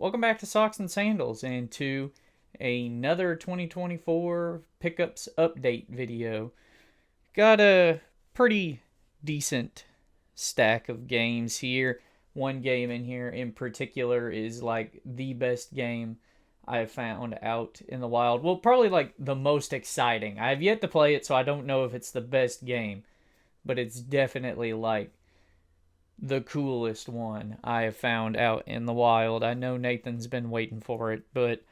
Welcome back to Socks and Sandals and to another 2024 pickups update video. Got a pretty decent stack of games here. One game in here in particular is like the best game I've found out in the wild. Well, probably like the most exciting. I have yet to play it, so I don't know if it's the best game, but it's definitely like the coolest one I have found out in the wild. I know Nathan's been waiting for it, but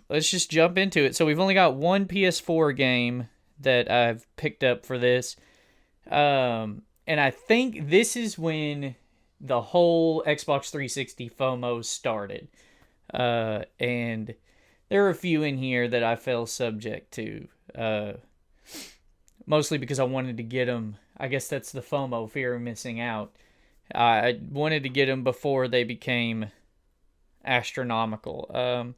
let's just jump into it. So we've only got one PS4 game that I've picked up for this. And I think this is when the whole Xbox 360 FOMO started. And there are a few in here that I fell subject to. Mostly because I wanted to get them. I guess that's the FOMO, fear of missing out. I wanted to get them before they became astronomical.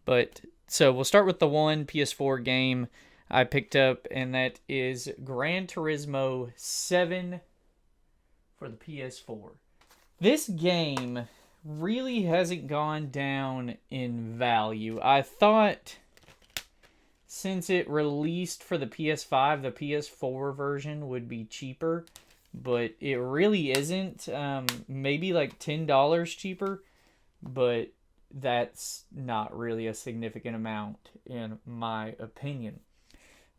But so we'll start with the one PS4 game I picked up, and that is Gran Turismo 7 for the PS4. This game really hasn't gone down in value. I thought since it released for the PS5, the PS4 version would be cheaper, but it really isn't. Maybe like $10 cheaper, but that's not really a significant amount in my opinion.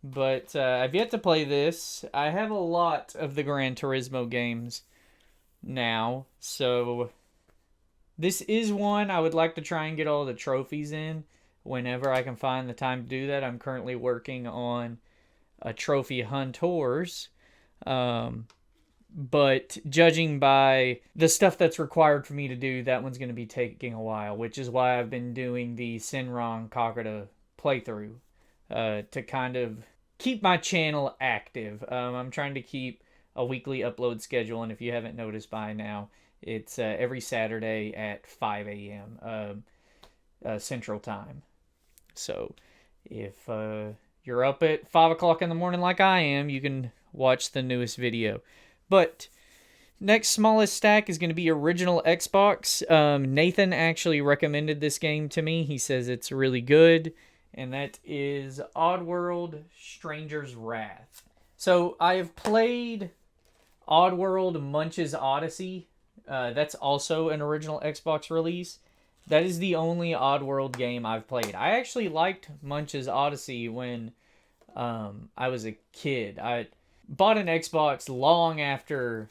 But I've yet to play this. I have a lot of the Gran Turismo games now, so this is one I would like to try and get all the trophies in whenever I can find the time to do that. I'm currently working on a trophy hunters, but judging by the stuff that's required for me to do, that one's going to be taking a while, which is why I've been doing the Sinron Kagura playthrough to kind of keep my channel active. I'm trying to keep a weekly upload schedule, and if you haven't noticed by now, it's every Saturday at 5 a.m. Central Time. So if you're up at 5 o'clock in the morning like I am, you can watch the newest video. But next smallest stack is going to be original Xbox. Nathan actually recommended this game to me. He says it's really good, and that is Oddworld Stranger's Wrath. So I have played Oddworld Munch's Odyssey. That's also an original Xbox release. That is the only Oddworld game I've played. I actually liked Munch's Odyssey when I was a kid. I bought an Xbox long after,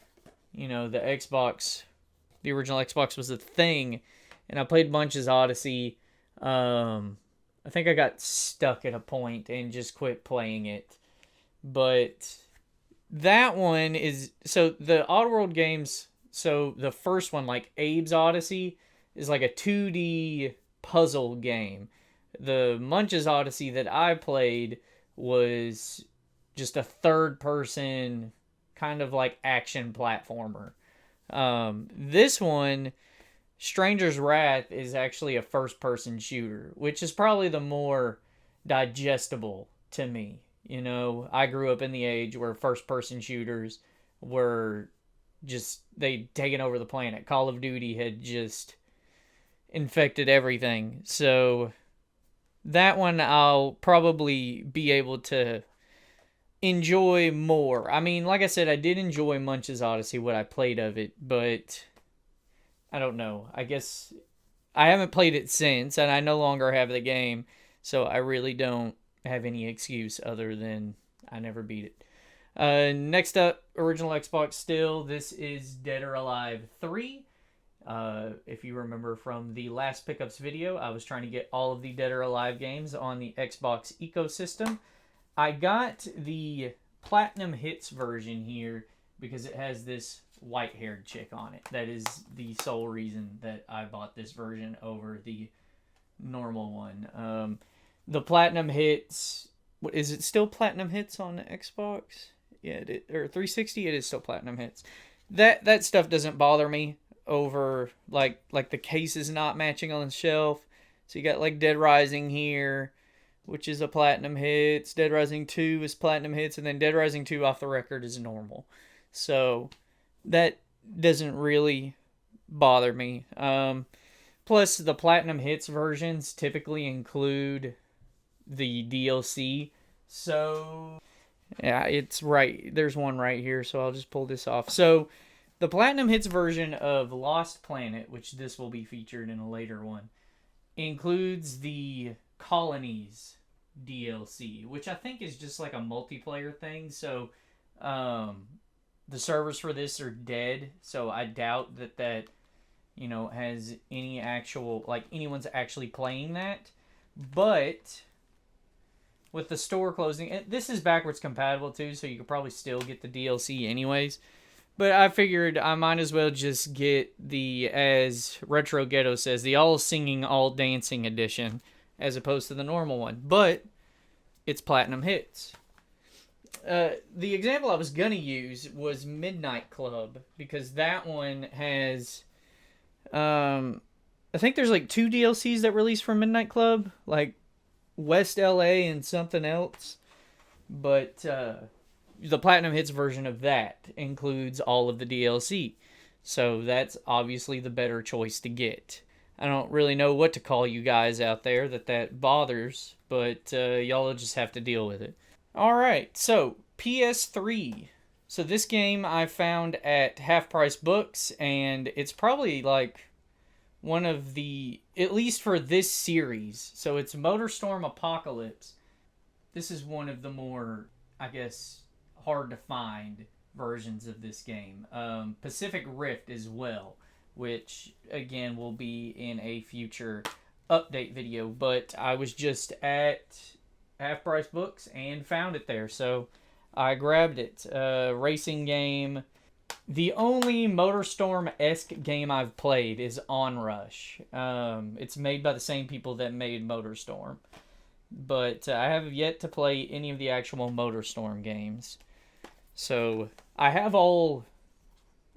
the original Xbox was a thing, and I played Munch's Odyssey. I think I got stuck at a point and just quit playing it. But that one is, so the Oddworld games, so the first one, like Abe's Odyssey, is like a 2D puzzle game. The Munch's Odyssey that I played was just a third-person kind of like action platformer. This one, Stranger's Wrath, is actually a first-person shooter, which is probably the more digestible to me. I grew up in the age where first-person shooters were just, they'd taken over the planet. Call of Duty had just infected everything. So that one I'll probably be able to enjoy more. I mean, like I said, I did enjoy Munch's Odyssey, what I played of it, but I don't know. I guess I haven't played it since, and I no longer have the game, so I really don't have any excuse other than I never beat it. Next up, original Xbox still. This is Dead or Alive 3. If you remember from the last pickups video, I was trying to get all of the Dead or Alive games on the Xbox ecosystem. I got the Platinum Hits version here because it has this white-haired chick on it. That is the sole reason that I bought this version over the normal one. The Platinum Hits, is it still Platinum Hits on the Xbox? Yeah, or 360, it is still Platinum Hits. That stuff doesn't bother me over like the cases not matching on the shelf. So you got like Dead Rising here, which is a Platinum Hits. Dead Rising 2 is Platinum Hits, and then Dead Rising 2 off the record is normal. So that doesn't really bother me. Plus, the Platinum Hits versions typically include the DLC. So, yeah, it's right. There's one right here, so I'll just pull this off. So, the Platinum Hits version of Lost Planet, which this will be featured in a later one, includes the Colonies DLC, which I think is just like a multiplayer thing. So, the servers for this are dead, so I doubt that has any actual, like, anyone's actually playing that. But with the store closing, this is backwards compatible too, so you could probably still get the DLC anyways. But I figured I might as well just get the, as Retro Ghetto says, the all singing, all dancing edition, as opposed to the normal one. But it's Platinum Hits. The example I was gonna use was Midnight Club, because that one has, I think there's like 2 DLCs that released from Midnight Club, like West LA and something else. But the Platinum Hits version of that includes all of the DLC. So that's obviously the better choice to get. I don't really know what to call you guys out there that bothers, but y'all will just have to deal with it. Alright, so PS3. So this game I found at Half Price Books, and it's probably like one of the, at least for this series, so it's MotorStorm Apocalypse. This is one of the more, I guess, hard to find versions of this game. Pacific Rift as well, which again will be in a future update video, but I was just at Half Price Books and found it there, so I grabbed it. Racing game. The only MotorStorm-esque game I've played is Onrush. It's made by the same people that made MotorStorm, but I have yet to play any of the actual MotorStorm games. So I have all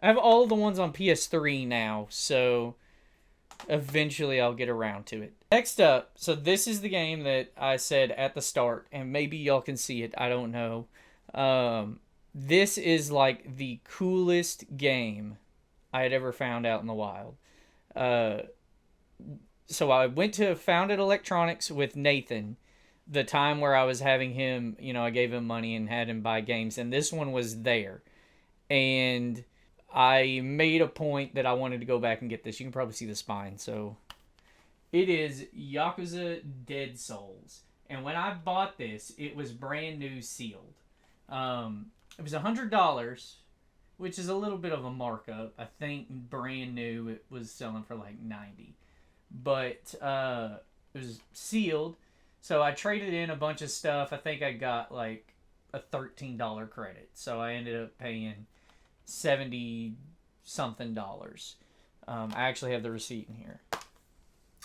the ones on PS3 now, so eventually I'll get around to it. Next up, so this is the game that I said at the start, and maybe y'all can see it, I don't know. This is like the coolest game I had ever found out in the wild. So I went to Founded Electronics with Nathan, the time where I was having him, I gave him money and had him buy games, and this one was there. And I made a point that I wanted to go back and get this. You can probably see the spine. So it is Yakuza Dead Souls. And when I bought this, it was brand new sealed. It was $100, which is a little bit of a markup. I think brand new it was selling for like $90. But it was sealed. So I traded in a bunch of stuff. I think I got like a $13 credit. So I ended up paying $70-something. I actually have the receipt in here.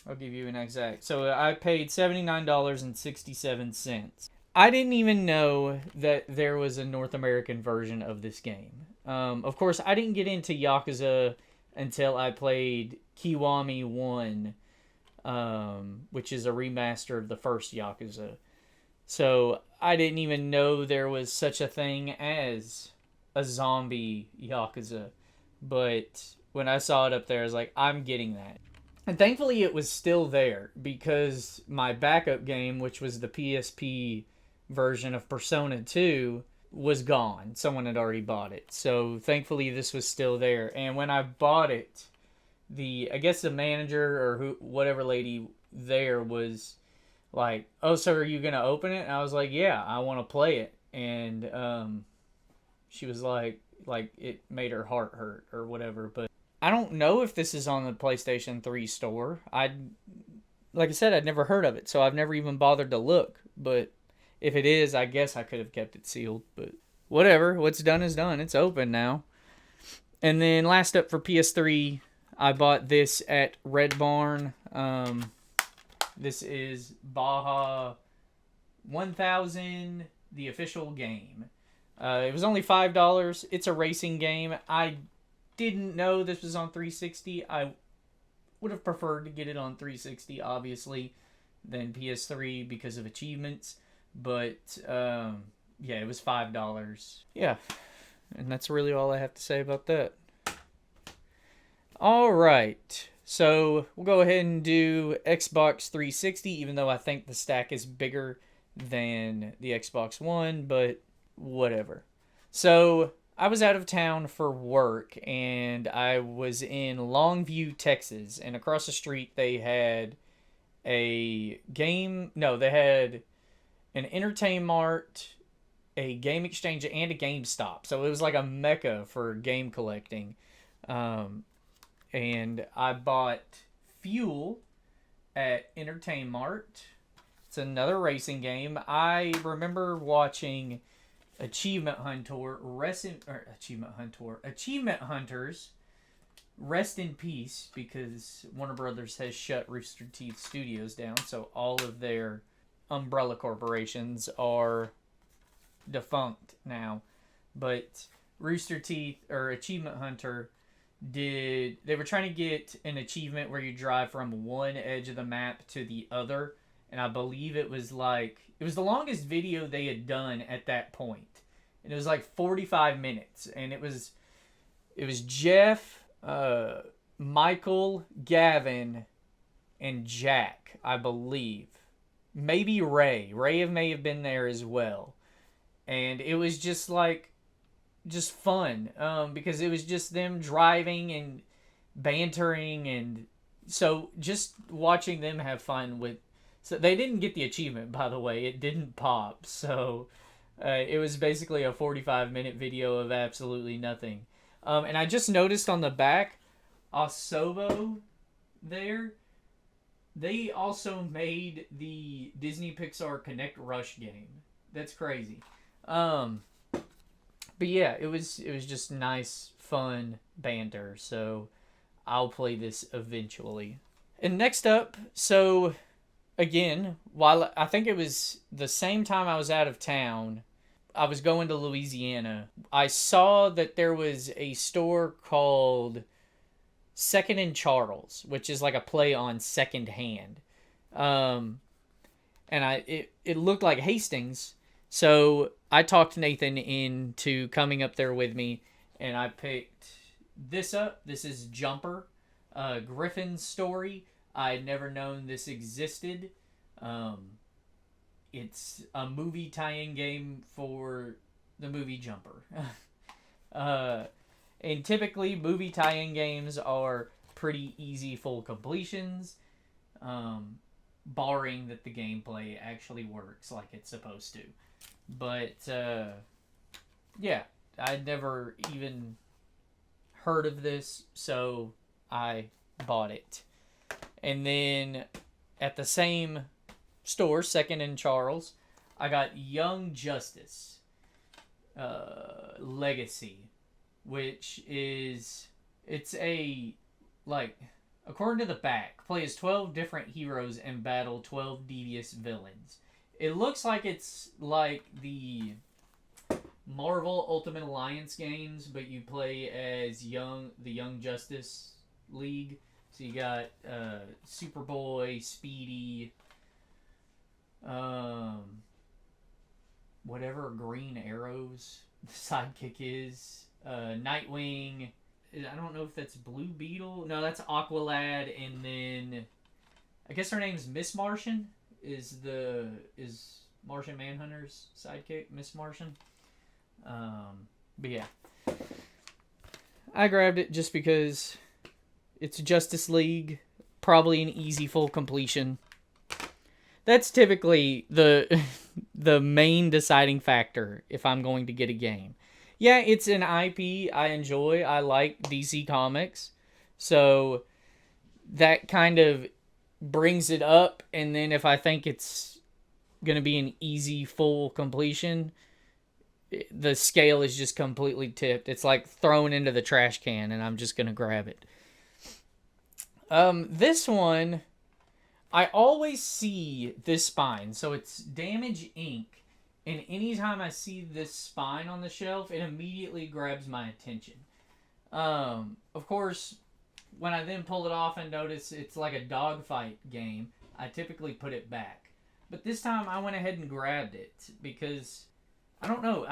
I'll give you an exact. So I paid $79.67. I didn't even know that there was a North American version of this game. Of course, I didn't get into Yakuza until I played Kiwami 1, which is a remaster of the first Yakuza. So I didn't even know there was such a thing as a zombie Yakuza. But when I saw it up there, I was like, I'm getting that. And thankfully it was still there, because my backup game, which was the PSP version of Persona 2, was gone. Someone had already bought it. So thankfully this was still there. And when I bought it, I guess the manager or whatever lady there was like, "Oh, so are you gonna open it?" And I was like, "Yeah, I want to play it." And she was like it made her heart hurt or whatever. But I don't know if this is on the PlayStation 3 store. Like I said, I'd never heard of it, so I've never even bothered to look. But if it is, I guess I could have kept it sealed. But whatever, what's done is done. It's open now. And then last up for PS3, I bought this at Red Barn. This is Baja 1000, the official game. It was only $5. It's a racing game. I didn't know this was on 360. I would have preferred to get it on 360, obviously, than PS3 because of achievements. But, yeah, it was $5. Yeah, and that's really all I have to say about that. All right. So we'll go ahead and do Xbox 360, even though I think the stack is bigger than the Xbox One, but whatever. So I was out of town for work and I was in Longview, Texas, and across the street they had a game. No, they had an Entertainment Mart, a Game Exchange, and a GameStop. So it was like a mecca for game collecting. Um, and I bought Fuel at Entertainment Mart. It's another racing game. I remember watching Achievement Hunters. Rest in peace, because Warner Brothers has shut Rooster Teeth Studios down, so all of their umbrella corporations are defunct now. But Rooster Teeth or Achievement Hunter they were trying to get an achievement where you drive from one edge of the map to the other, and I believe it was the longest video they had done at that point, and it was like 45 minutes, and it was Jeff, Michael, Gavin, and Jack, I believe, maybe Ray may have been there as well, and it was just fun, because it was just them driving and bantering, and so just watching them have fun with. So they didn't get the achievement, by the way. It didn't pop, so it was basically a 45-minute video of absolutely nothing. And I just noticed on the back, Asobo there, they also made the Disney Pixar Connect Rush game. That's crazy. But yeah, it was just nice, fun banter. So I'll play this eventually. And next up, so again, while I think it was the same time I was out of town, I was going to Louisiana. I saw that there was a store called Second and Charles, which is like a play on second hand. Um, and it looked like Hastings. So I talked Nathan into coming up there with me, and I picked this up. This is Jumper, Griffin's story. I had never known this existed. It's a movie tie-in game for the movie Jumper. And typically movie tie-in games are pretty easy full completions, barring that the gameplay actually works like it's supposed to. But yeah, I'd never even heard of this, so I bought it. And then at the same store, Second and Charles, I got Young Justice Legacy, which it's a, like, according to the back, play as 12 different heroes and battle 12 devious villains. It looks like it's like the Marvel Ultimate Alliance games, but you play as the Young Justice League. So you got Superboy, Speedy, whatever Green Arrow's sidekick is, Nightwing. I don't know if that's Blue Beetle. No, that's Aqualad, and then I guess her name's Miss Martian. Is Martian Manhunter's sidekick Miss Martian? But yeah, I grabbed it just because it's Justice League, probably an easy full completion. That's typically the the main deciding factor if I'm going to get a game. Yeah, it's an IP I enjoy. I like DC Comics, so that kind of brings it up. And then if I think it's going to be an easy full completion, the scale is just completely tipped. It's like thrown into the trash can, and I'm just going to grab it. This one, I always see this spine. So it's Damage Inc. And anytime I see this spine on the shelf, it immediately grabs my attention. Of course, when I then pull it off and notice it's like a dogfight game, I typically put it back. But this time I went ahead and grabbed it because, I don't know,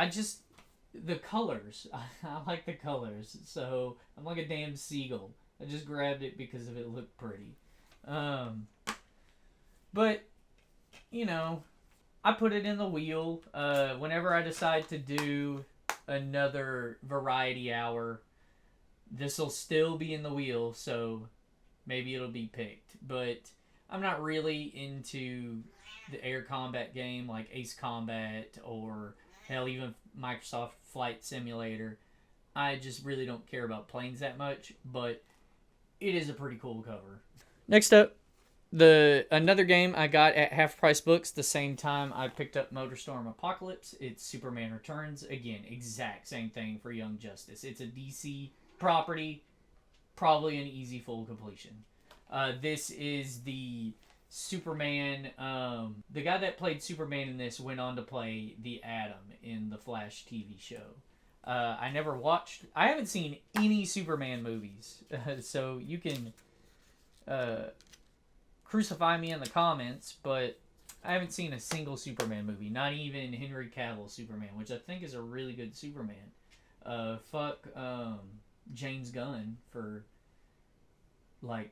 the colors. I like the colors. So I'm like a damn seagull. I just grabbed it because of it looked pretty. Um, but, you know, I put it in the wheel. Whenever I decide to do another variety hour, this will still be in the wheel, so maybe it'll be picked. But I'm not really into the air combat game like Ace Combat or hell, even Microsoft Flight Simulator. I just really don't care about planes that much, but it is a pretty cool cover. Next up, the another game I got at Half Price Books the same time I picked up MotorStorm Apocalypse. It's Superman Returns. Again, exact same thing for Young Justice. It's a DC property, probably an easy full completion. This is the Superman. The guy that played Superman in this went on to play the Atom in the Flash TV show. I never watched. I haven't seen any Superman movies, so you can crucify me in the comments, but I haven't seen a single Superman movie. Not even Henry Cavill's Superman, which I think is a really good Superman. Fuck James Gunn for like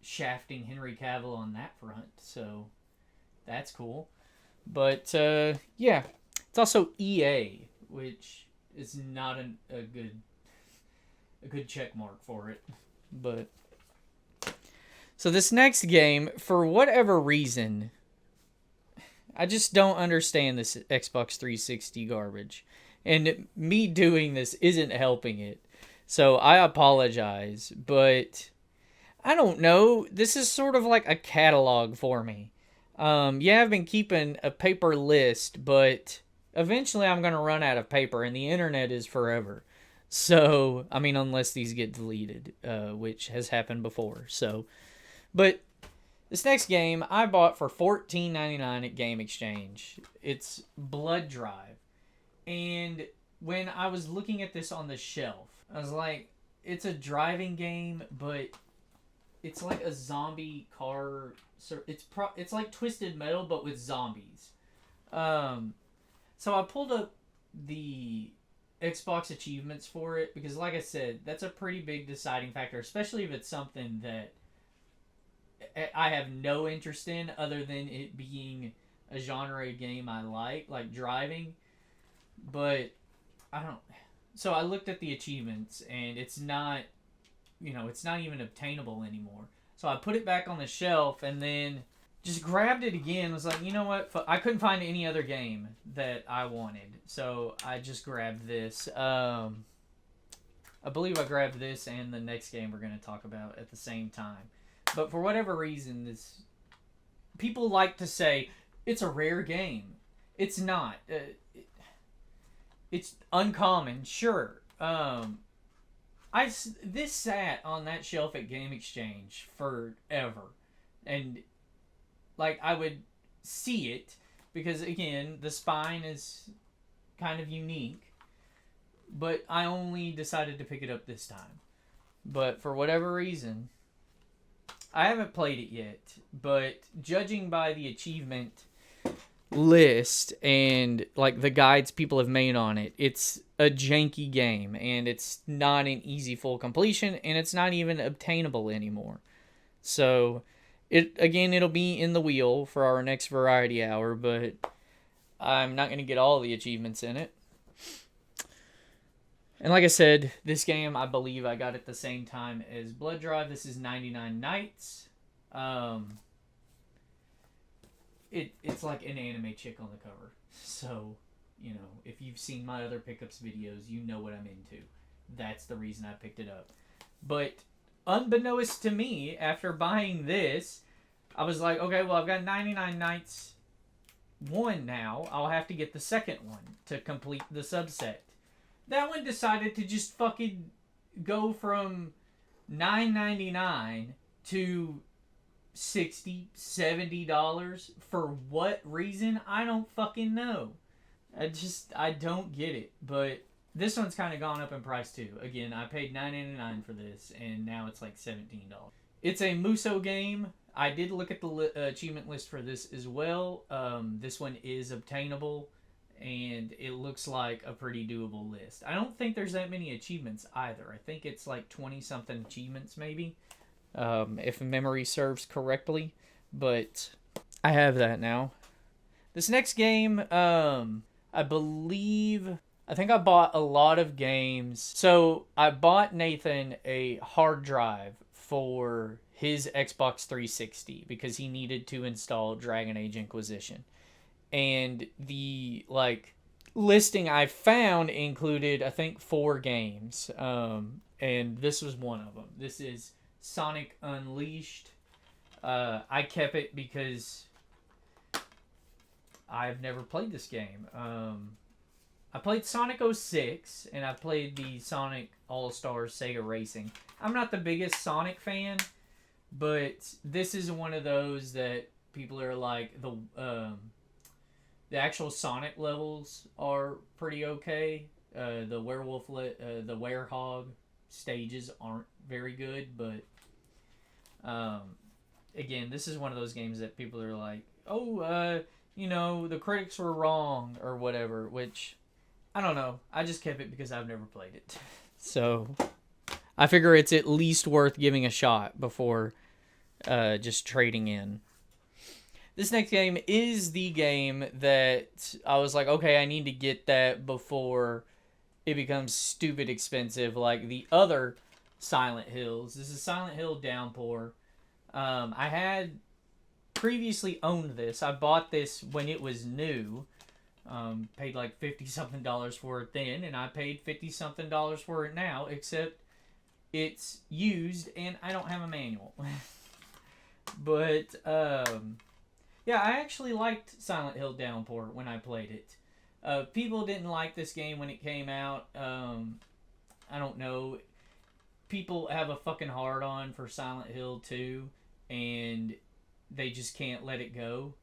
shafting Henry Cavill on that front, so that's cool. But yeah, it's also EA, which is not a good check mark for it. But so this next game, for whatever reason, I just don't understand this Xbox 360 garbage, and me doing this isn't helping it. So I apologize, but I don't know. This is sort of like a catalog for me. Yeah, I've been keeping a paper list, but eventually I'm going to run out of paper, and the internet is forever. So, I mean, unless these get deleted, which has happened before. So, but this next game I bought for $14.99 at Game Exchange. It's Blood Drive. And when I was looking at this on the shelf, I was like, it's a driving game, but it's like a zombie car. It's like Twisted Metal, but with zombies. So I pulled up the Xbox achievements for it because, like I said, that's a pretty big deciding factor, especially if it's something that I have no interest in other than it being a genre game I like driving. But I don't. So I looked at the achievements, and it's not, it's not even obtainable anymore. So I put it back on the shelf, and then just grabbed it again. Was like, you know what? I couldn't find any other game that I wanted, so I just grabbed this. I believe I grabbed this and the next game we're going to talk about at the same time. But for whatever reason, people like to say it's a rare game. It's not. It's uncommon, sure. This sat on that shelf at Game Exchange forever, and like I would see it because again the spine is kind of unique, but I only decided to pick it up this time. But for whatever reason, I haven't played it yet, but judging by the achievement list and like the guides people have made on it, it's a janky game, and it's not an easy full completion, and it's not even obtainable anymore. So it'll be in the wheel for our next variety hour, but I'm not going to get all the achievements in it. And like I said, this game, I believe I got at the same time as Blood Drive. This is 99 Nights. It's like an anime chick on the cover. So, if you've seen my other pickups videos, you know what I'm into. That's the reason I picked it up. But unbeknownst to me, after buying this, I was like, okay, well, I've got 99 Nights 1 now. I'll have to get the second one to complete the subset. That one decided to just fucking go from $9.99 to $60, $70 for what reason? I don't fucking know. I don't get it. But this one's kind of gone up in price too. Again, I paid $9.99 for this, and now it's like $17. It's a Muso game. I did look at the achievement list for this as well. This one is obtainable, and it looks like a pretty doable list. I don't think there's that many achievements either. I think it's like 20 something achievements, maybe, if memory serves correctly. But I have that now. This next game, I believe, I think I bought a lot of games. So I bought Nathan a hard drive for his Xbox 360 because he needed to install Dragon Age Inquisition. And the listing I found included, I think, 4 games. And this was one of them. This is Sonic Unleashed. I kept it because I've never played this game. I played Sonic 06, and I played the Sonic All-Stars Sega Racing. I'm not the biggest Sonic fan, but this is one of those that people are like, the actual Sonic levels are pretty okay. The the werehog stages aren't very good, but again, this is one of those games that people are like, oh, the critics were wrong or whatever, which I don't know. I just kept it because I've never played it. So I figure it's at least worth giving a shot before just trading in. This next game is the game that I was like, okay, I need to get that before it becomes stupid expensive like the other Silent Hills. This is Silent Hill Downpour. I had previously owned this. I bought this when it was new. Paid like $50 something for it then, and I paid $50 something for it now, except it's used and I don't have a manual. But yeah, I actually liked Silent Hill Downpour when I played it. People didn't like this game when it came out. I don't know. People have a fucking hard on for Silent Hill 2, and they just can't let it go.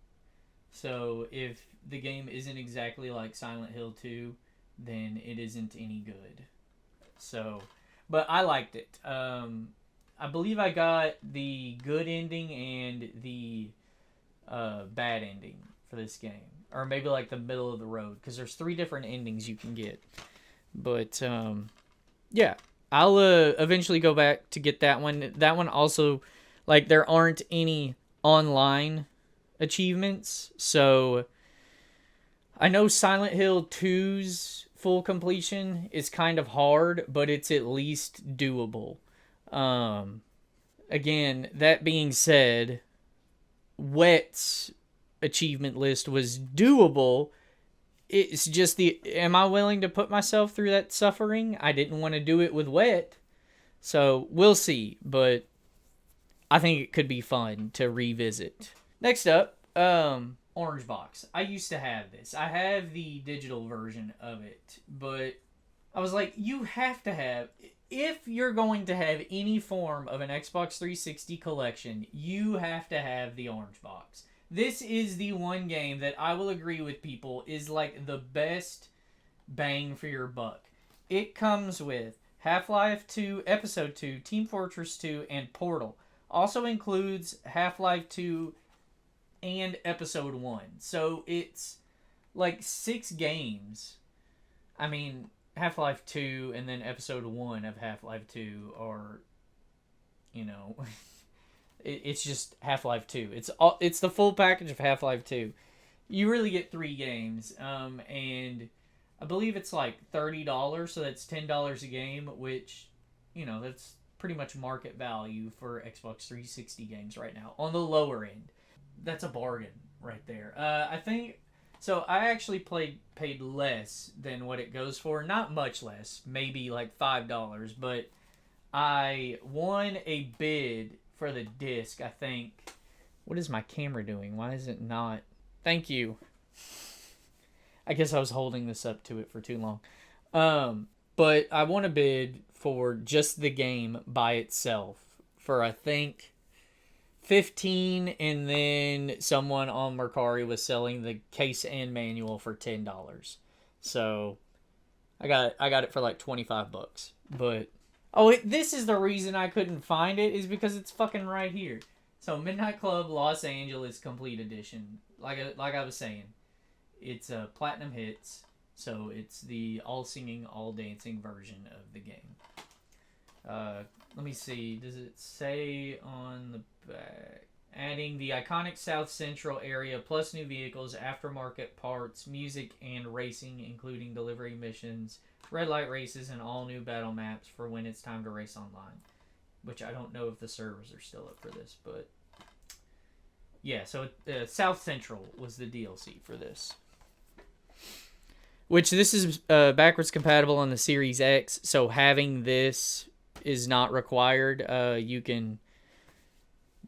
So if the game isn't exactly like Silent Hill 2, then it isn't any good. So, but I liked it. I believe I got the good ending and the bad ending for this game, or maybe like the middle of the road, because there's 3 different endings you can get. But yeah, I'll eventually go back to get that one. That one also, like, there aren't any online achievements, so I know Silent Hill 2's full completion is kind of hard, but it's at least doable. Again, that being said, Wet's achievement list was doable. It's just am I willing to put myself through that suffering? I didn't want to do it with Wet. So we'll see, but I think it could be fun to revisit. Next up, Orange Box. I used to have this. I have the digital version of it, but I was like, you have to have, if you're going to have any form of an Xbox 360 collection, you have to have the Orange Box. This is the one game that I will agree with people is like the best bang for your buck. It comes with Half-Life 2, Episode 2, Team Fortress 2, and Portal. Also includes Half-Life 2 and Episode 1. So it's like 6 games. I mean, Half-Life 2 and then Episode 1 of Half-Life 2 are, it's just Half-Life 2. It's the full package of Half-Life 2. You really get 3 games, and I believe it's like $30, so that's $10 a game, which, that's pretty much market value for Xbox 360 games right now, on the lower end. That's a bargain right there. I think, so I actually paid less than what it goes for. Not much less, maybe like $5, but I won a bid for the disc, I think. What is my camera doing? Why is it not? Thank you. I guess I was holding this up to it for too long. But I won a bid for just the game by itself for, I think, 15, and then someone on Mercari was selling the case and manual for $10. So I got it for like $25. But this is the reason I couldn't find it, is because it's fucking right here. So Midnight Club Los Angeles Complete Edition, like I was saying, It's a platinum hits, so it's the all singing, all dancing version of the game. Let me see. Does it say on the back? Adding the iconic South Central area plus new vehicles, aftermarket parts, music, and racing, including delivery missions, red light races, and all new battle maps for when it's time to race online. Which I don't know if the servers are still up for this, but yeah. So South Central was the DLC for this. Which this is backwards compatible on the Series X, so having this is not required. You can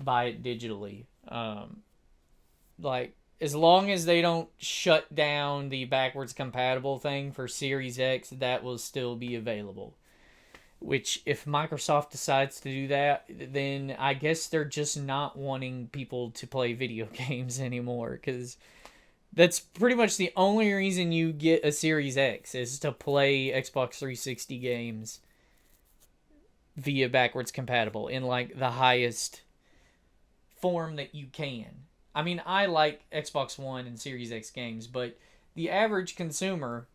buy it digitally. Like, as long as they don't shut down the backwards compatible thing for Series X, that will still be available. Which, if Microsoft decides to do that, then I guess they're just not wanting people to play video games anymore, because that's pretty much the only reason you get a Series X is to play Xbox 360 games via backwards compatible in like the highest form that you can. I mean, I like Xbox One and Series X games, but the average consumer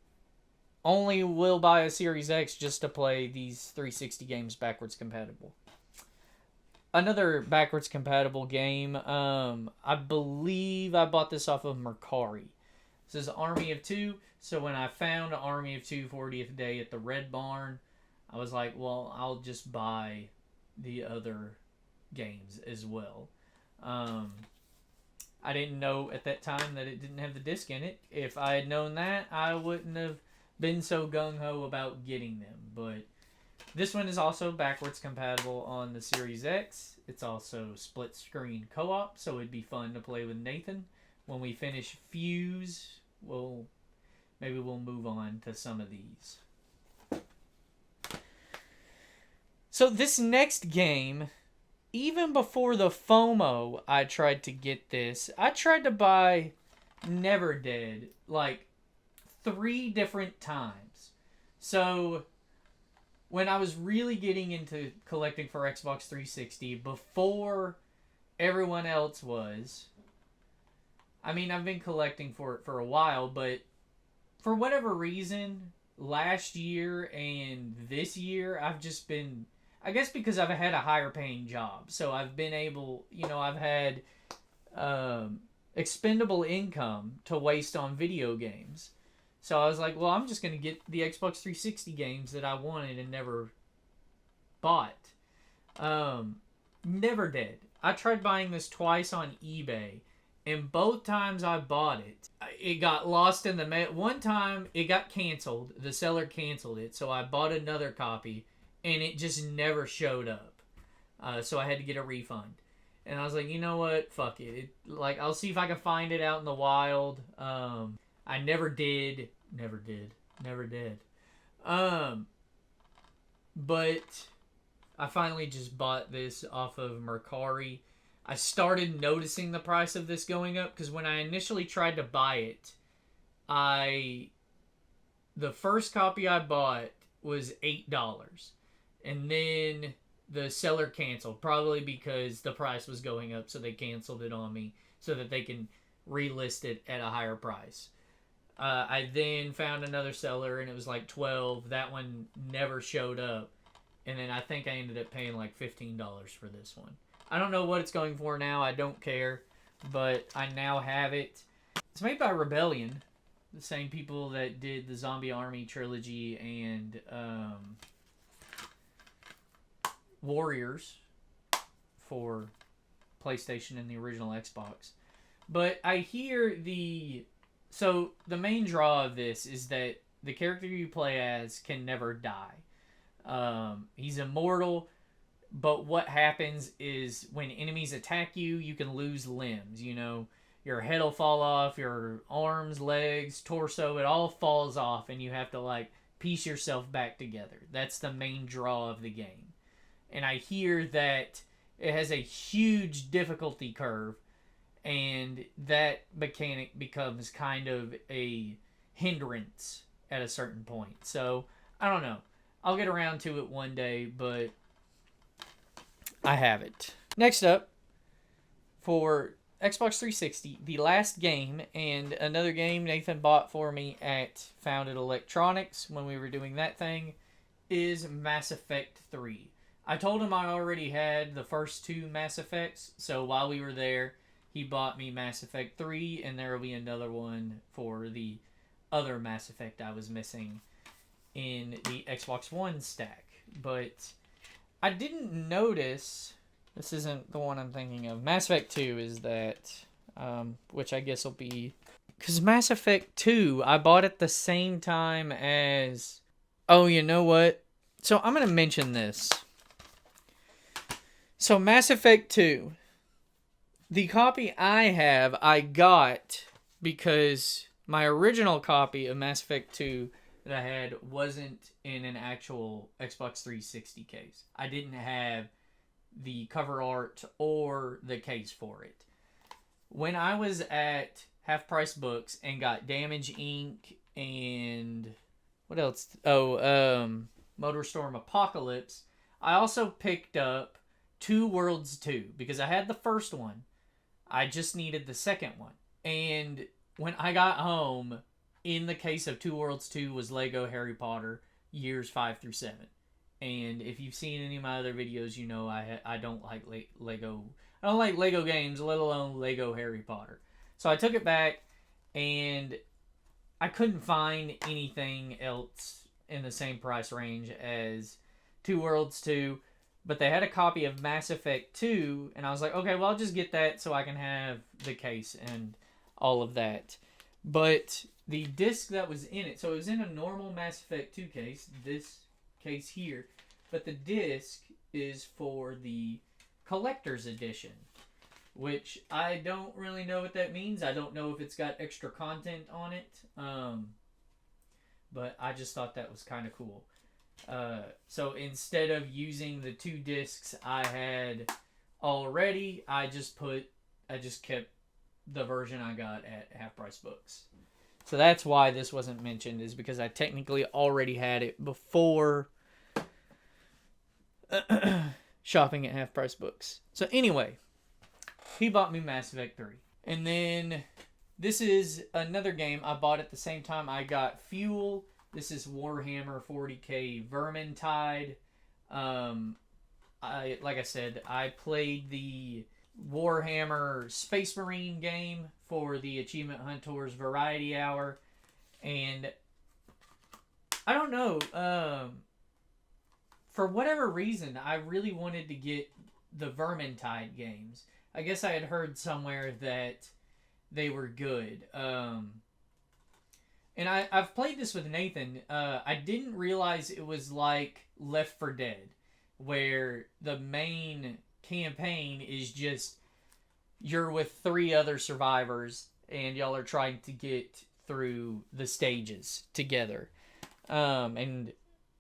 only will buy a Series X just to play these 360 games backwards compatible. Another backwards compatible game, I believe I bought this off of Mercari. This is Army of Two. So when I found Army of Two 40th Day at the Red Barn, I was like, well, I'll just buy the other games as well. I didn't know at that time that it didn't have the disc in it. If I had known that, I wouldn't have been so gung-ho about getting them. But this one is also backwards compatible on the Series X. It's also split screen co-op, so it'd be fun to play with Nathan. When we finish Fuse, maybe we'll move on to some of these. So this next game, even before the FOMO, I tried to get this. I tried to buy Never Dead like 3 different times. So when I was really getting into collecting for Xbox 360 before everyone else was, I mean, I've been collecting for it for a while, but for whatever reason, last year and this year, I've just been, I guess because I've had a higher paying job. So I've been able, I've had expendable income to waste on video games. So I was like, well, I'm just going to get the Xbox 360 games that I wanted and never bought. Never Dead. I tried buying this twice on eBay, and both times I bought it, it got lost in the mail. One time, it got canceled. The seller canceled it, so I bought another copy, and it just never showed up. So I had to get a refund. And I was like, you know what? Fuck it. I'll see if I can find it out in the wild. I never did. But I finally just bought this off of Mercari. I started noticing the price of this going up because when I initially tried to buy it, the first copy I bought was $8. And then the seller canceled, probably because the price was going up, so they canceled it on me so that they can relist it at a higher price. I then found another seller, and it was like $12. That one never showed up. And then I think I ended up paying like $15 for this one. I don't know what it's going for now. I don't care. But I now have it. It's made by Rebellion, the same people that did the Zombie Army trilogy and Warriors for PlayStation and the original Xbox. But I hear So the main draw of this is that the character you play as can never die. He's immortal, but what happens is when enemies attack you, you can lose limbs. Your head will fall off, your arms, legs, torso, it all falls off, and you have to piece yourself back together. That's the main draw of the game. And I hear that it has a huge difficulty curve, and that mechanic becomes kind of a hindrance at a certain point. So, I don't know. I'll get around to it one day, but I have it. Next up, for Xbox 360, the last game, and another game Nathan bought for me at Founded Electronics when we were doing that thing, is Mass Effect 3. I told him I already had the first two Mass Effects, so while we were there, he bought me Mass Effect 3, and there will be another one for the other Mass Effect I was missing in the Xbox One stack. But I didn't notice... This isn't the one I'm thinking of. Mass Effect 2 is that, which I guess will be... Because Mass Effect 2, I bought at the same time as... Oh, you know what? So I'm going to mention this. So Mass Effect 2, the copy I have, I got because my original copy of Mass Effect 2 that I had wasn't in an actual Xbox 360 case. I didn't have the cover art or the case for it. When I was at Half Price Books and got Damage Inc. and what else? Motor Storm Apocalypse, I also picked up Two Worlds 2 because I had the first one. I just needed the second one. And when I got home, in the case of Two Worlds 2 was Lego Harry Potter years 5 through 7. And if you've seen any of my other videos, you know I don't like Lego. I don't like Lego games, let alone Lego Harry Potter. So I took it back, and I couldn't find anything else in the same price range as Two Worlds 2. But they had a copy of Mass Effect 2, and I was like, okay, well, I'll just get that so I can have the case and all of that. But the disc that was in it, so it was in a normal Mass Effect 2 case, this case here, but the disc is for the collector's edition, which I don't really know what that means. I don't know if it's got extra content on it, but I just thought that was kind of cool. So instead of using the two discs I had already, I just kept the version I got at Half Price Books. So that's why this wasn't mentioned, is because I technically already had it before shopping at Half Price Books. So anyway, he bought me Mass Effect 3. And then this is another game I bought at the same time I got Fuel. This is Warhammer 40k Vermintide. Like I said, I played the Warhammer Space Marine game for the Achievement Hunters Variety Hour, and I don't know, for whatever reason, I really wanted to get the Vermintide games. I guess I had heard somewhere that they were good. And I've played this with Nathan. I didn't realize it was like Left 4 Dead, where the main campaign is just you're with 3 other survivors and y'all are trying to get through the stages together. And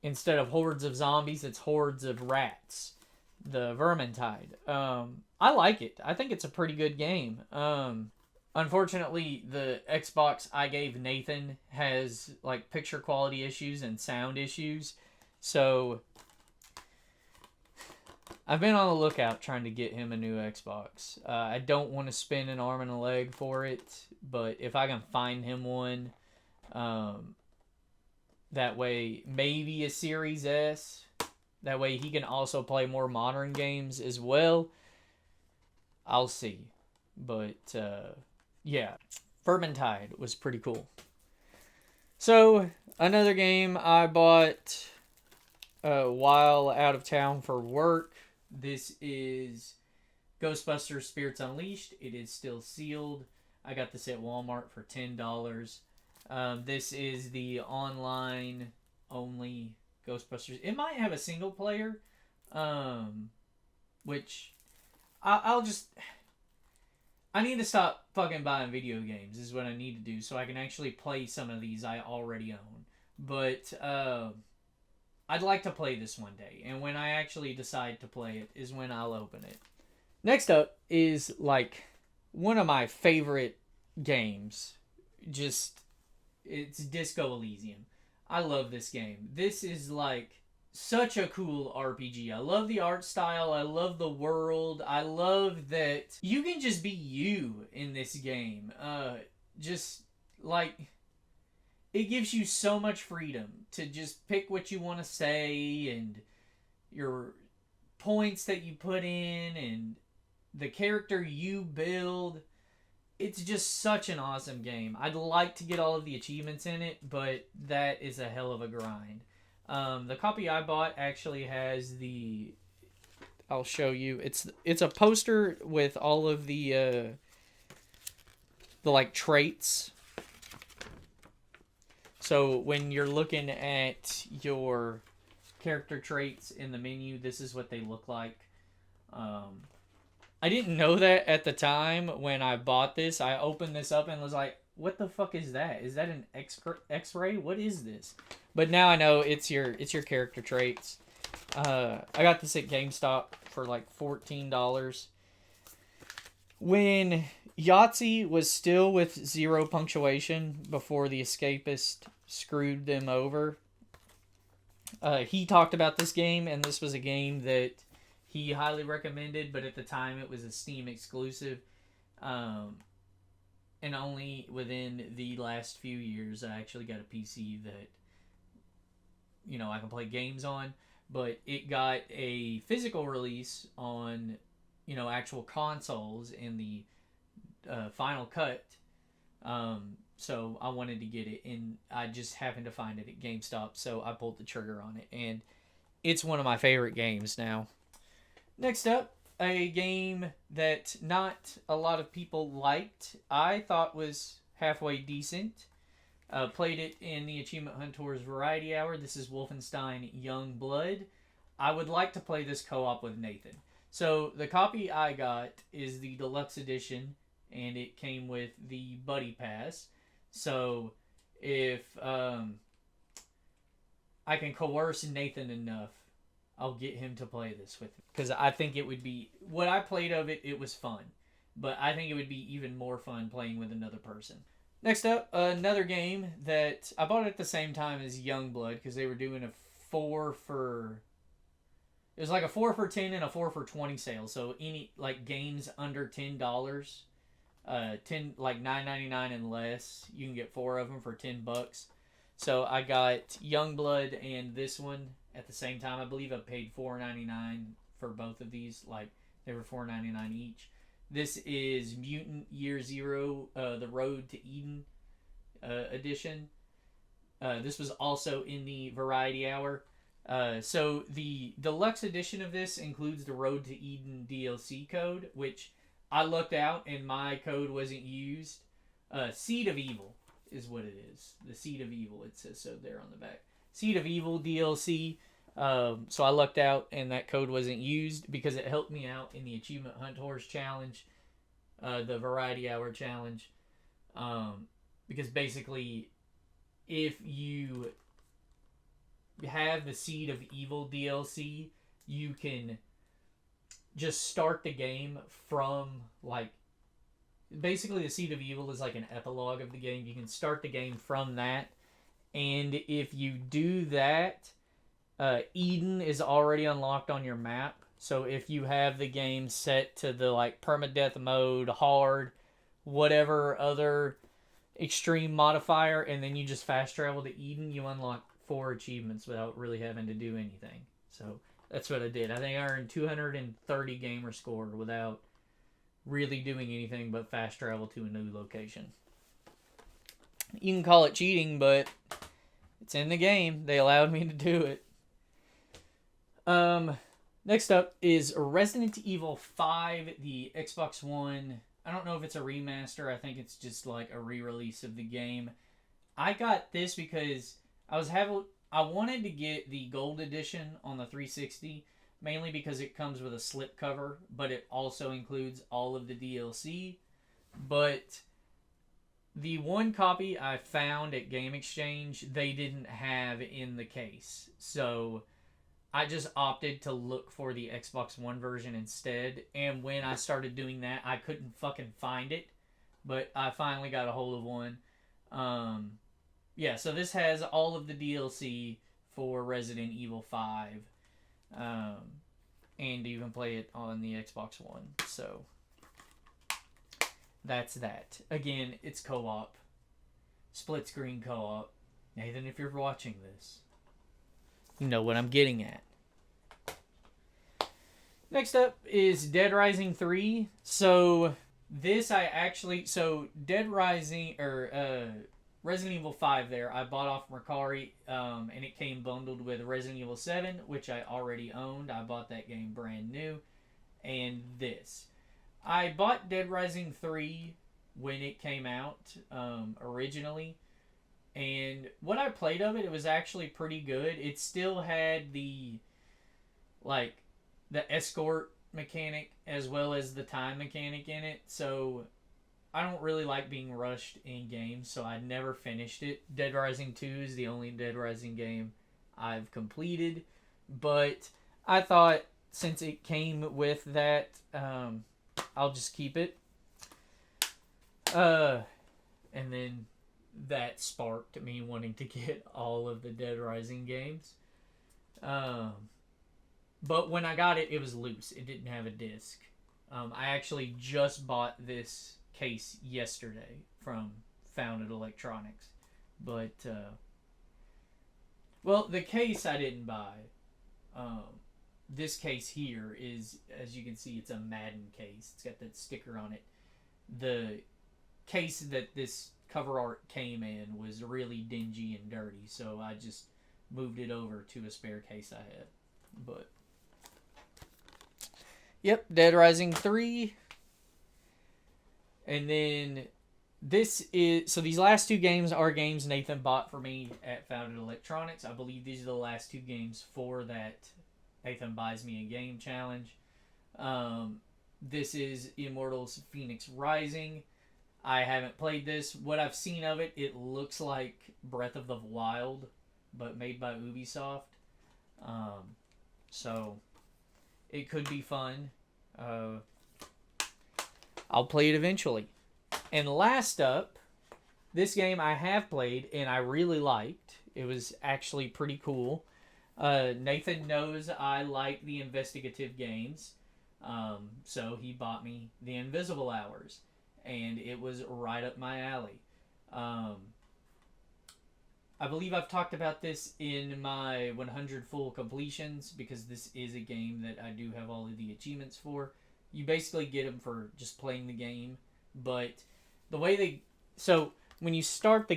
instead of hordes of zombies, it's hordes of rats. The Vermintide. I like it. I think it's a pretty good game. Unfortunately, the Xbox I gave Nathan has like picture quality issues and sound issues. So I've been on the lookout trying to get him a new Xbox. I don't want to spend an arm and a leg for it, but if I can find him one, that way maybe a Series S. That way he can also play more modern games as well. I'll see. But yeah, Vermintide was pretty cool. So another game I bought while out of town for work. This is Ghostbusters Spirits Unleashed. It is still sealed. I got this at Walmart for $10. This is the online only Ghostbusters. It might have a single player, which I'll just... I need to stop fucking buying video games is what I need to do so I can actually play some of these I already own. But I'd like to play this one day, and when I actually decide to play it is when I'll open it. Next up is like one of my favorite games. It's Disco Elysium. I love this game. This is like such a cool RPG. I love the art style. I love the world. I love that you can just be you in this game. Just like it gives you so much freedom to just pick what you want to say and your points that you put in and the character you build. It's just such an awesome game. I'd like to get all of the achievements in it, but that is a hell of a grind. The copy I bought actually has the. I'll show you. It's a poster with all of the like traits. So when you're looking at your character traits in the menu, this is what they look like. I didn't know that at the time when I bought this. I opened this up and was like, "What the fuck is that? Is that an X-ray? What is this?" But now I know it's your character traits. I got this at GameStop for like $14. When Yahtzee was still with 0 punctuation before the Escapist screwed them over, he talked about this game, and this was a game that he highly recommended, but at the time it was a Steam exclusive. And only within the last few years I actually got a PC that, I can play games on. But it got a physical release on, actual consoles in the Final Cut. So I wanted to get it, and I just happened to find it at GameStop, so I pulled the trigger on it, and it's one of my favorite games now. Next up, a game that not a lot of people liked. I thought was halfway decent. Played it in the Achievement Hunters Variety Hour. This is Wolfenstein Young Blood. I would like to play this co-op with Nathan. So the copy I got is the deluxe edition, and it came with the Buddy Pass. So if I can coerce Nathan enough, I'll get him to play this with me. Because I think it would be... What I played of it, it was fun. But I think it would be even more fun playing with another person. Next up, another game that I bought at the same time as Youngblood because they were doing a 4 for... It was like a 4 for 10 and a 4 for 20 sale. So any like games under $10, 10 like $9.99 and less, you can get 4 of them for $10. So I got Youngblood and this one at the same time. I believe I paid $4.99 for both of these. Like they were $4.99 each. This is Mutant Year Zero, the Road to Eden edition. This was also in the Variety Hour. So the deluxe edition of this includes the Road to Eden DLC code, which I looked out and my code wasn't used. Seed of Evil is what it is. The Seed of Evil, it says so there on the back. Seed of Evil DLC. So I lucked out and that code wasn't used because it helped me out in the Achievement Hunters Challenge, the Variety Hour Challenge. Because basically, if you have the Seed of Evil DLC, you can just start the game from like... Basically, the Seed of Evil is like an epilogue of the game. You can start the game from that. And if you do that, Eden is already unlocked on your map. So if you have the game set to the like permadeath mode, hard, whatever other extreme modifier, and then you just fast travel to Eden, you unlock 4 achievements without really having to do anything. So that's what I did. I think I earned 230 gamer score without really doing anything but fast travel to a new location. You can call it cheating, but it's in the game. They allowed me to do it. Next up is Resident Evil 5, the Xbox One. I don't know if it's a remaster. I think it's just like a re-release of the game. I got this because I wanted to get the gold edition on the 360, mainly because it comes with a slipcover, but it also includes all of the DLC. But the one copy I found at Game Exchange, they didn't have in the case. So I just opted to look for the Xbox One version instead. And when I started doing that, I couldn't fucking find it. But I finally got a hold of one. Yeah, so this has all of the DLC for Resident Evil 5. And you can play it on the Xbox One. So that's that. Again, it's co-op. Split screen co-op. Nathan, if you're watching this, you know what I'm getting at. Next up is Dead Rising 3. So Dead Rising, or Resident Evil 5 there, I bought off Mercari, and it came bundled with Resident Evil 7, which I already owned. I bought that game brand new. And this. I bought Dead Rising 3 when it came out, originally. And what I played of it, it was actually pretty good. It still had the escort mechanic as well as the time mechanic in it. So I don't really like being rushed in games, so I never finished it. Dead Rising 2 is the only Dead Rising game I've completed. But I thought since it came with that, I'll just keep it. And then that sparked me wanting to get all of the Dead Rising games. But when I got it, it was loose. It didn't have a disc. I actually just bought this case yesterday from Founded Electronics. But, the case I didn't buy. This case here is, as you can see, it's a Madden case. It's got that sticker on it. The case that this cover art came in was really dingy and dirty, so I just moved it over to a spare case I had. But yep, Dead Rising 3. And then these last two games are games Nathan bought for me at Founded Electronics. I believe these are the last two games for that Nathan Buys Me a Game challenge. This is Immortals Phoenix Rising. I haven't played this. What I've seen of it, it looks like Breath of the Wild, but made by Ubisoft. So it could be fun. I'll play it eventually. And last up, this game I have played and I really liked. It was actually pretty cool. Nathan knows I like the investigative games. So he bought me The Invisible Hours. And it was right up my alley. I believe I've talked about this in my 100 full completions, because this is a game that I do have all of the achievements for. You basically get them for just playing the game, but the way so when you start the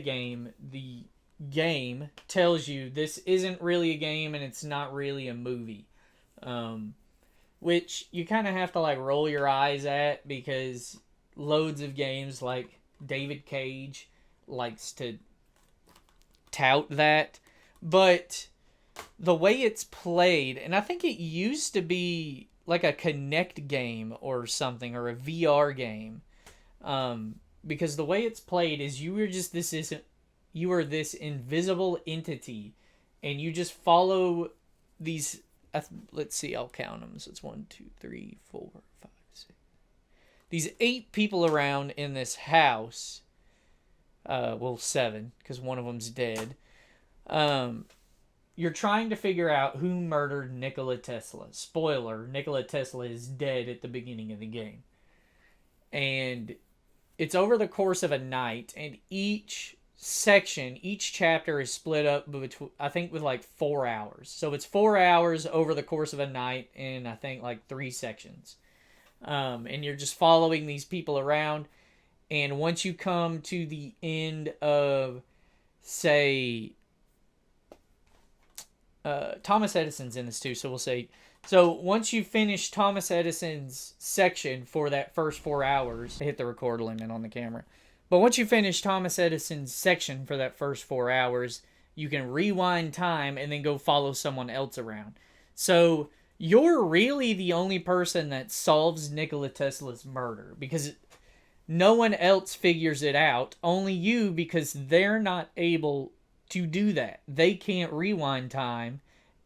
game tells you this isn't really a game and it's not really a movie, which you kind of have to roll your eyes at, because loads of games like David Cage likes to tout that, but the way it's played, and I think it used to be like a Kinect game or something, or a VR game, because the way it's played is you are this invisible entity, and you just follow these. Let's see, I'll count them. So it's 1, 2, 3, 4, 5, 6. These 8 people around in this house. 7, because one of them's dead. You're trying to figure out who murdered Nikola Tesla. Spoiler, Nikola Tesla is dead at the beginning of the game. And it's over the course of a night, and each chapter is split up between, I think, with 4 hours. So it's 4 hours over the course of a night in, I think, 3 sections. And you're just following these people around. And once you come to the end of, say, Thomas Edison's in this too, so we'll say, so once you finish Thomas Edison's section for that first 4 hours, I hit the record limit on the camera, but once you finish Thomas Edison's section for that first 4 hours, you can rewind time and then go follow someone else around. So you're really the only person that solves Nikola Tesla's murder, because no one else figures it out, only you, because they're not able to do that. They can't rewind time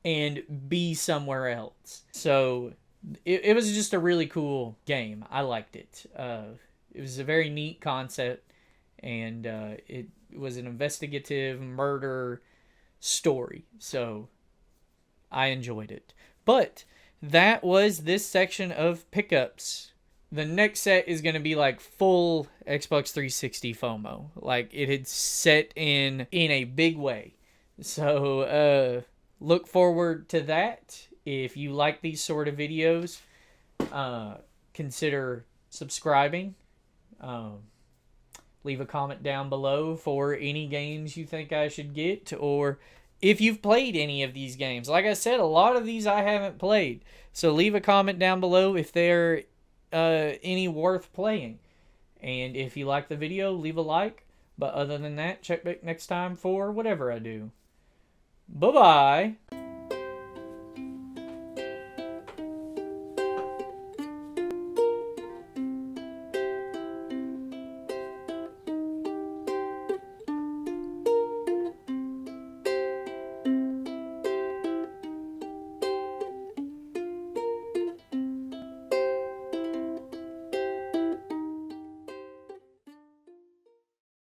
and be somewhere else. So it was just a really cool game. I liked it. It was a very neat concept, and it was an investigative murder story. So I enjoyed it. But that was this section of pickups. The next set is going to be like full Xbox 360 FOMO. Like it had set in a big way. So look forward to that. If you like these sort of videos, consider subscribing. Leave a comment down below for any games you think I should get, or if you've played any of these games. Like I said, a lot of these I haven't played. So leave a comment down below if they're any worth playing. And if you like the video, leave a like. But other than that, check back next time for whatever I do. Bye-bye.